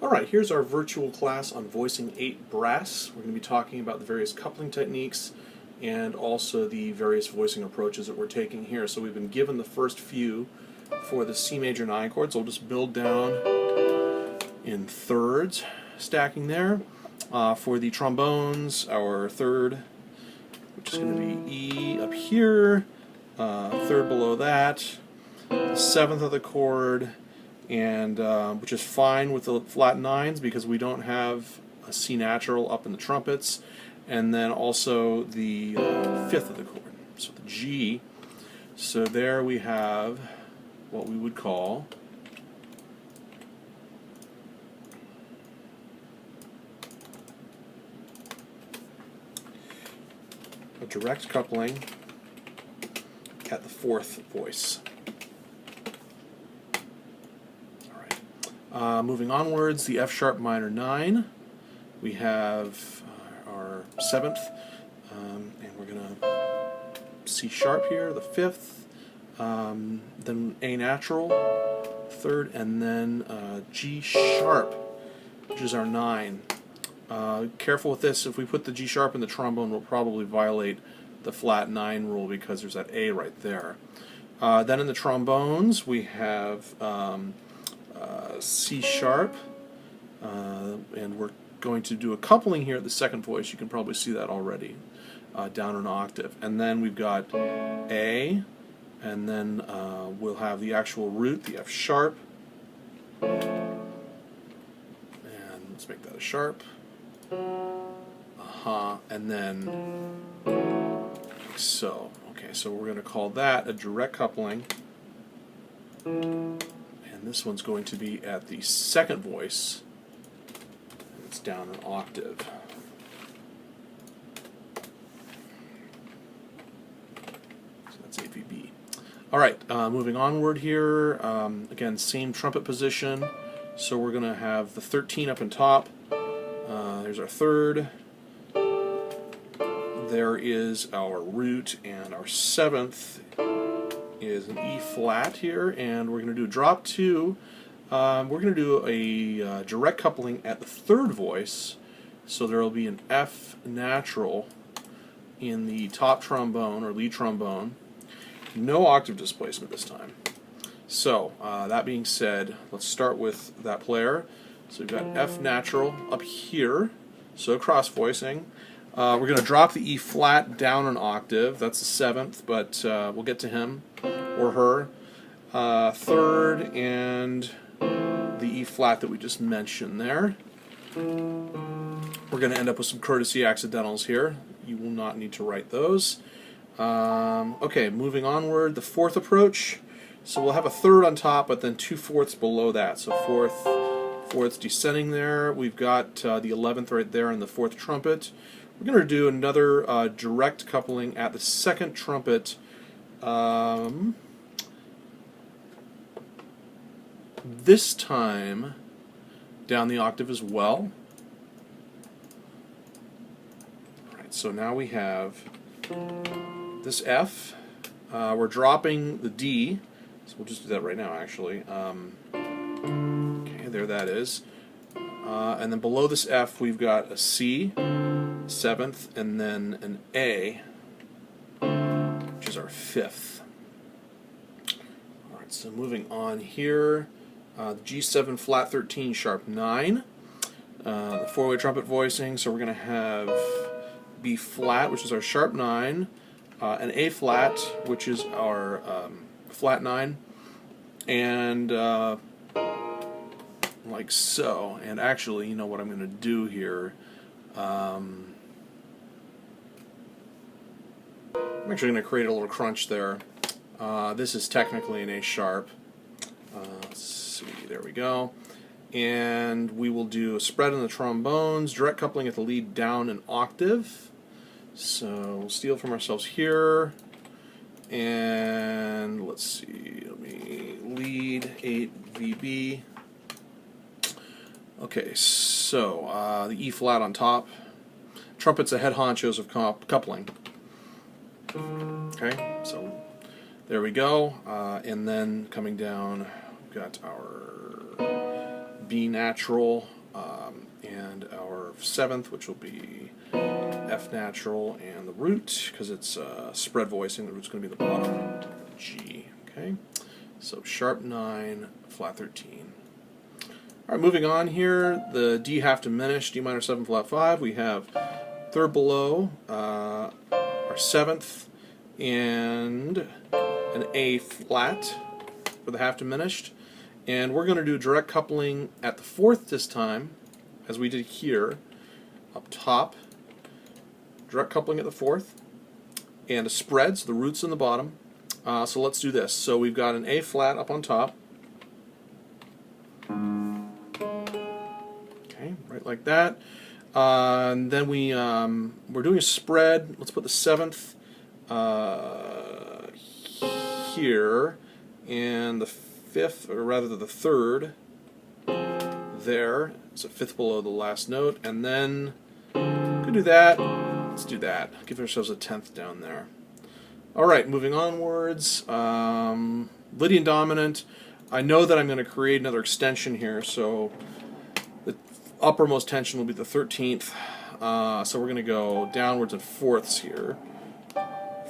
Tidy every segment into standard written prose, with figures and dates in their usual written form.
Alright, here's our virtual class on voicing 8 brass. We're going to be talking about the various coupling techniques and also the various voicing approaches that we're taking here. So we've been given the first few for the C major 9 chord, so we'll just build down in thirds, stacking there. For the trombones, our third, which is going to be E up here, third below that, the 7th of the chord, and which is fine with the flat 9s because we don't have a C natural up in the trumpets, and then also the 5th of the chord, so the G. So there we have what we would call a direct coupling at the 4th voice. Moving onwards, the F sharp minor 9, we have our 7th, and we're going to C sharp here, the 5th, then A natural, 3rd, and then G sharp, which is our 9. Careful with this, if we put the G sharp in the trombone, we'll probably violate the flat 9 rule because there's that A right there. Then in the trombones, we have C sharp, and we're going to do a coupling here at the 2nd voice. You can probably see that already, down an octave. And then we've got A, and then we'll have the actual root, the F sharp, and let's make that a sharp, and then like so. Okay, so we're going to call that a direct coupling. And this one's going to be at the 2nd voice. It's down an octave. So that's AVB. Alright, moving onward here. Again, same trumpet position. So we're going to have the 13 up on top. There's our 3rd. There is our root, and our 7th is an E flat here, and we're going to do a drop 2. We're going to do a direct coupling at the 3rd voice, so there will be an F natural in the top trombone or lead trombone. No octave displacement this time. So that being said, let's start with that player. So we've got F natural up here, so cross voicing. We're going to drop the E flat down an octave. That's the 7th, but we'll get to him or her. 3rd and the E flat that we just mentioned there. We're going to end up with some courtesy accidentals here. You will not need to write those. Okay, moving onward, the 4th approach. So we'll have a 3rd on top, but then 2/4 below that. So 4th descending there. We've got the 11th right there in the 4th trumpet. We're going to do another direct coupling at the 2nd trumpet. This time down the octave as well. Alright, so now we have this F. We're dropping the D, so we'll just do that right now actually. Okay, there that is. And then below this F we've got a C, 7th, and then an A, which is our 5th. Alright, so moving on here, the G7 flat 13 sharp 9, the 4-way trumpet voicing, so we're going to have B flat, which is our sharp 9, an A flat, which is our flat 9, and like so. And actually, you know what I'm going to do here? I'm actually going to create a little crunch there. This is technically an A sharp. Let's see, there we go. And we will do a spread in the trombones, direct coupling at the lead down an octave. So we'll steal from ourselves here. And let's see, let me lead 8 VB. Okay, so the E flat on top. Trumpets are head honchos of coupling. Okay, so there we go. And then coming down, we've got our B natural, and our 7th, which will be F natural, and the root, because it's spread voicing, the root's going to be the bottom, G. Okay, so sharp 9, flat 13. All right, moving on here, the D half diminished, D minor 7, flat 5. We have third below, our 7th, and an A flat for the half diminished. And we're going to do direct coupling at the 4th this time, as we did here, up top. Direct coupling at the 4th, and a spread, so the root's in the bottom. So let's do this. So we've got an A flat up on top. Okay, right like that. And then we're doing a spread. Let's put the 7th here, and the 5th, or rather the 3rd, there. It's a 5th below the last note, and then we could do that. Let's do that. Give ourselves a 10th down there. All right, moving onwards. Lydian dominant. I know that I'm going to create another extension here, so the uppermost tension will be the 13th. So we're going to go downwards in 4ths here.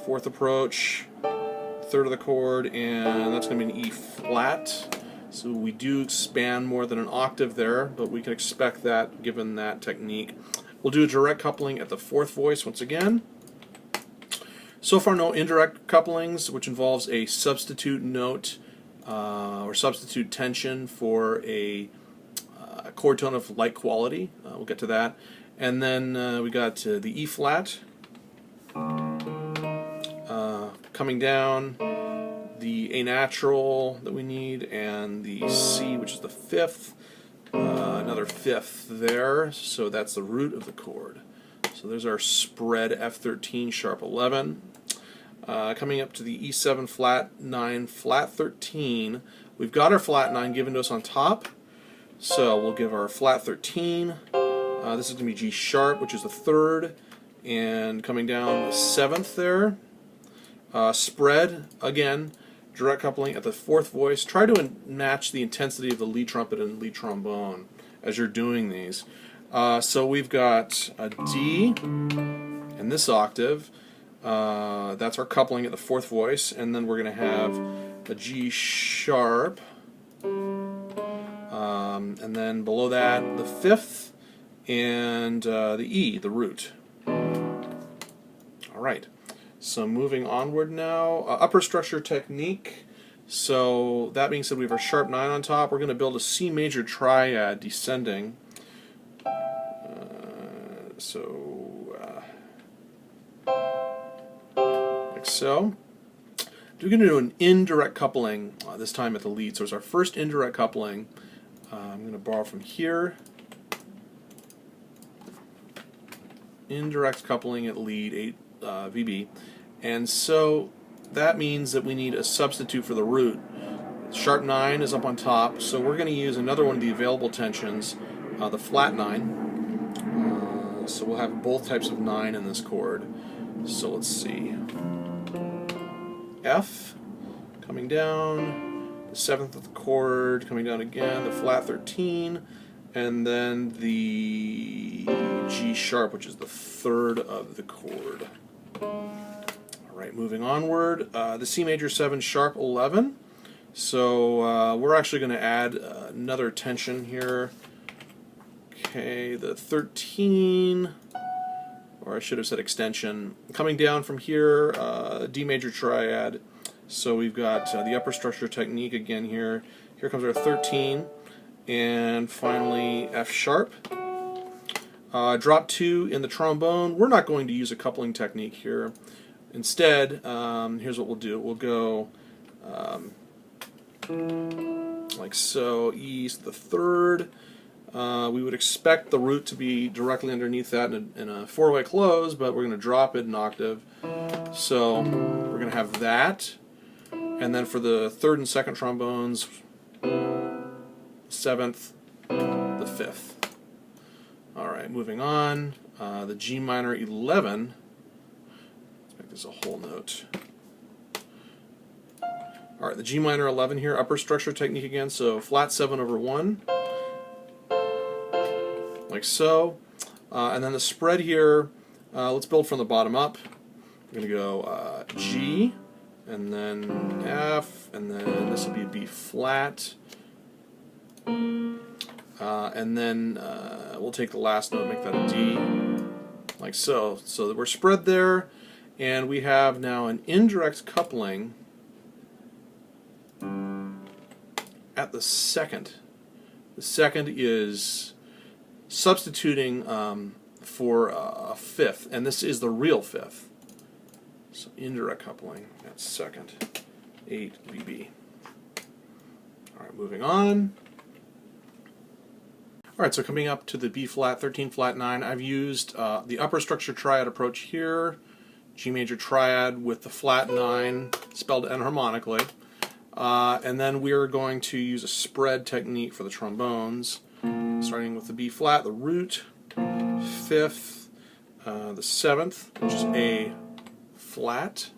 4th approach, 3rd of the chord, and that's going to be an E flat. So we do expand more than an octave there, but we can expect that given that technique. We'll do a direct coupling at the 4th voice once again. So far, no indirect couplings, which involves a substitute note or substitute tension for a chord tone of like quality. We'll get to that. And then we got the E flat coming down, the A natural that we need, and the C, which is the 5th. Another 5th there, so that's the root of the chord. So there's our spread F13 sharp 11. Coming up to the E7 flat 9 flat 13. We've got our flat 9 given to us on top, so we'll give our flat 13. This is going to be G sharp, which is the 3rd, and coming down the 7th there. Spread again. Direct coupling at the 4th voice. Try to match the intensity of the lead trumpet and lead trombone as you're doing these. So we've got a D in this octave. That's our coupling at the 4th voice, and then we're going to have a G sharp, and then below that the 5th, and the E, the root. All right. So moving onward now, upper structure technique. So that being said, we have our sharp 9 on top. We're going to build a C major triad descending. Like so. We're going to do an indirect coupling this time at the lead. So it's our first indirect coupling. I'm going to borrow from here. Indirect coupling at lead 8 VB. And so that means that we need a substitute for the root. Sharp 9 is up on top, so we're going to use another one of the available tensions, the flat 9. So we'll have both types of 9 in this chord. So let's see. F coming down, the 7th of the chord coming down again, the flat 13, and then the G sharp, which is the 3rd of the chord. Alright, moving onward, the C major 7 sharp 11. So we're actually going to add another tension here. Okay, the 13, or I should have said extension. Coming down from here, D major triad. So we've got the upper structure technique again here. Here comes our 13, and finally F sharp. Drop 2 in the trombone. We're not going to use a coupling technique here. Instead, here's what we'll do. We'll go like so, E is the 3rd. We would expect the root to be directly underneath that in a 4-way close, but we're going to drop it an octave. So we're going to have that. And then for the 3rd and 2nd trombones, 7th, the 5th. Alright, moving on. The G minor 11. Let's make this a whole note. Alright, the G minor 11 here, upper structure technique again. So flat 7 over 1. like so. And then the spread here, let's build from the bottom up. We're going to go G, and then F, and then this will be B flat. And then we'll take the last note, make that a D, like so. So that we're spread there, and we have now an indirect coupling at the second. The second is substituting for a fifth, and this is the real fifth. So indirect coupling at second, 8 BB. All right, moving on. All right, so coming up to the B flat, 13 flat 9, I've used the upper structure triad approach here, G major triad with the flat 9 spelled enharmonically. And then we're going to use a spread technique for the trombones, starting with the B flat, the root, fifth, the seventh, which is A flat,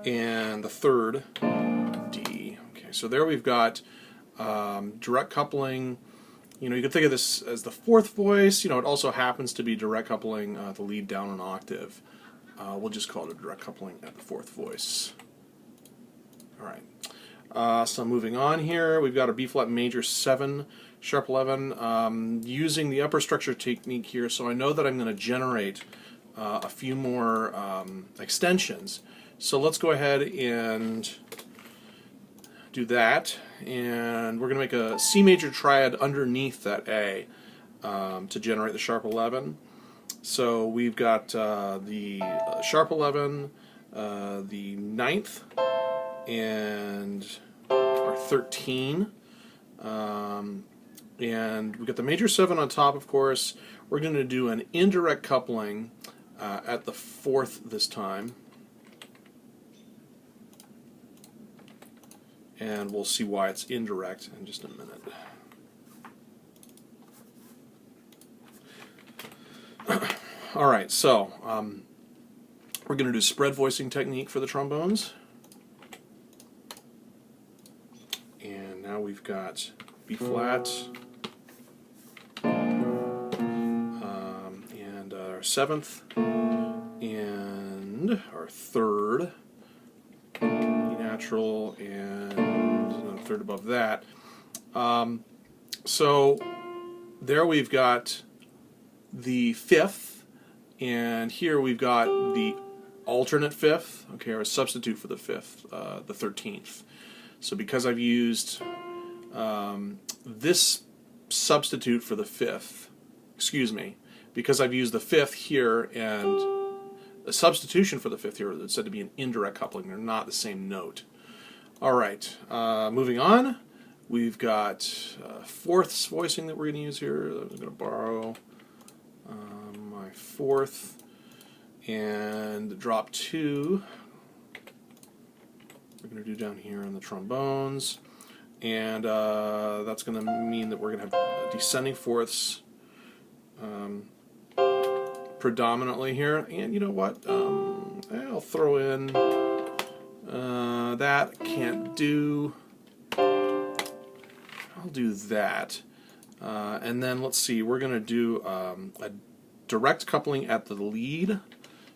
and the third, D. Okay, so there we've got direct coupling. You can think of this as the fourth voice. It also happens to be direct coupling the lead down an octave. We'll just call it a direct coupling at the fourth voice. All right. So moving on here, we've got a B flat major 7, sharp 11, using the upper structure technique here. So I know that I'm going to generate a few more extensions. So let's go ahead and do that, and we're going to make a C major triad underneath that A to generate the sharp 11. So we've got the sharp 11, the 9th, and our 13, and we've got the major 7 on top, of course. We're going to do an indirect coupling at the 4th this time. And we'll see why it's indirect in just a minute. All right, so we're going to do spread voicing technique for the trombones. And now we've got B flat, and our 7th, and our 3rd, E natural, and a 3rd above that. So there we've got the 5th, and here we've got the alternate 5th, okay, or a substitute for the 5th, the 13th. So because I've used this substitute for the 5th, because I've used the 5th here and a substitution for the 5th here, it's said to be an indirect coupling. They're not the same note. All right, moving on, we've got 4th voicing that we're going to use here. I'm going to borrow my 4th and drop 2. We're going to do down here on the trombones, and that's going to mean that we're going to have descending 4ths predominantly here. And you know what? I'll throw in that. Can't do. I'll do that. And then let's see. We're going to do a direct coupling at the lead.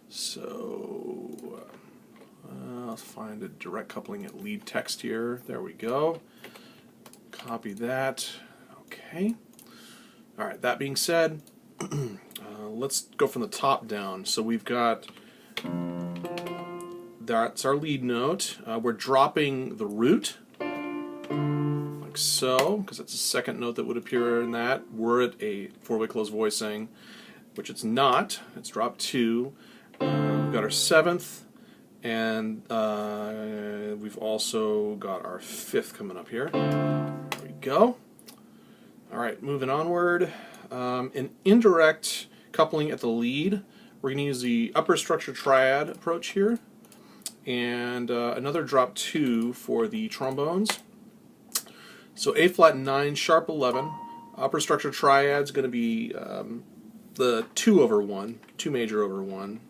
So I'll find a direct coupling at lead text here. There we go. Copy that. Okay. All right. That being said, let's go from the top down. So we've got, that's our lead note. We're dropping the root, like so, because that's the second note that would appear in that. Were it a four-way closed voicing, which it's not. It's dropped 2. We've got our 7th, and we've also got our 5th coming up here. There we go. All right, moving onward. An indirect coupling at the lead. We're going to use the upper structure triad approach here, and another drop 2 for the trombones. So A flat 9, sharp 11. Upper structure triad is going to be the 2 over 1, 2 major over 1.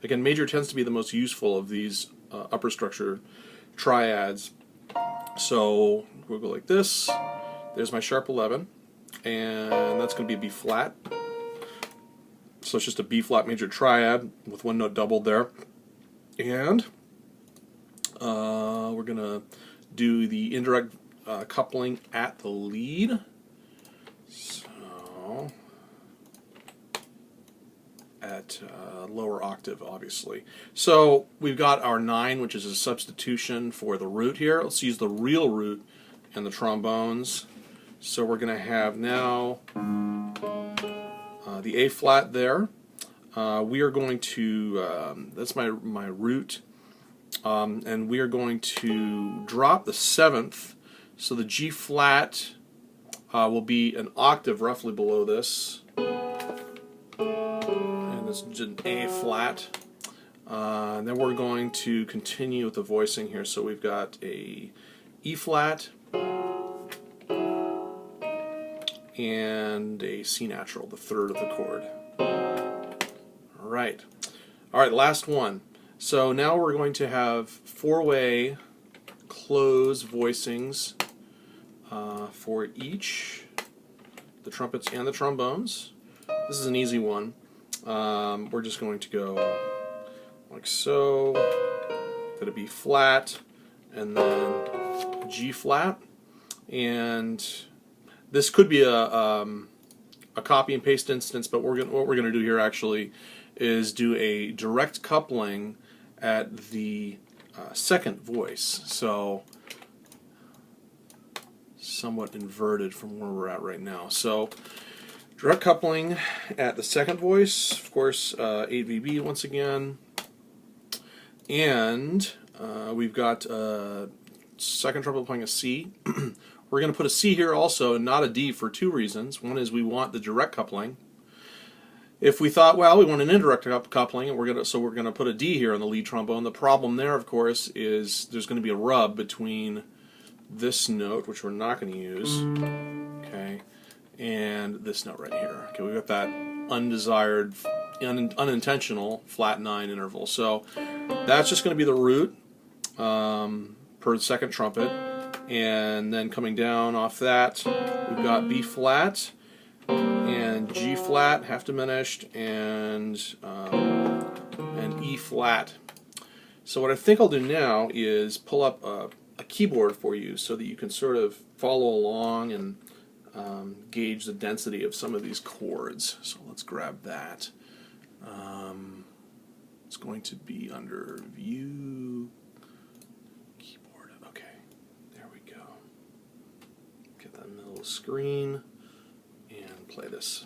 Again, major tends to be the most useful of these upper structure triads. So we'll go like this. There's my sharp 11. and that's going to be a B flat. So it's just a B flat major triad with one note doubled there. And we're going to do the indirect coupling at the lead. So at lower octave, obviously. So we've got our 9, which is a substitution for the root here. Let's use the real root and the trombones. So we're going to have now the A flat there. We are going to, that's my root, and we are going to drop the 7th, so the G flat will be an octave roughly below this, and this is an A flat. Then we're going to continue with the voicing here, so we've got a E flat, and a C natural, the 3rd of the chord. Alright, last one. So now we're going to have 4-way close voicings for each, the trumpets and the trombones. This is an easy one. We're just going to go like so, got a B flat, and then G flat, and this could be a copy and paste instance, but what we're going to do here actually is do a direct coupling at the 2nd voice. So somewhat inverted from where we're at right now. So direct coupling at the 2nd voice, of course, 8VB once again, and we've got 2nd trumpet playing a C. We're going to put a C here also, and not a D, for 2 reasons. One is we want the direct coupling. If we thought, well, we want an indirect coupling, and we're going to put a D here on the lead trombone. The problem there, of course, is there's going to be a rub between this note, which we're not going to use, okay, and this note right here. Okay, we've got that undesired, unintentional flat 9 interval. So that's just going to be the root per 2nd trumpet. And then coming down off that, we've got B flat and G flat, half diminished, and E flat. So what I think I'll do now is pull up a keyboard for you so that you can sort of follow along and gauge the density of some of these chords. So let's grab that. It's going to be under View, Keyboard. Okay, there we go. Get that in the middle of the screen and play this.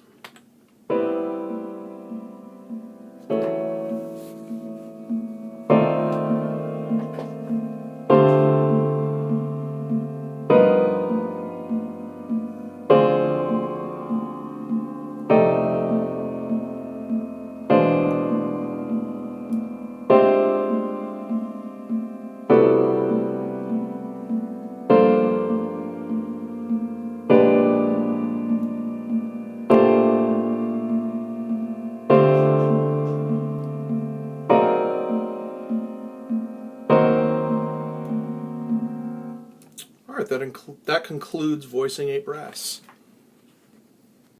Alright, that concludes voicing 8 brass.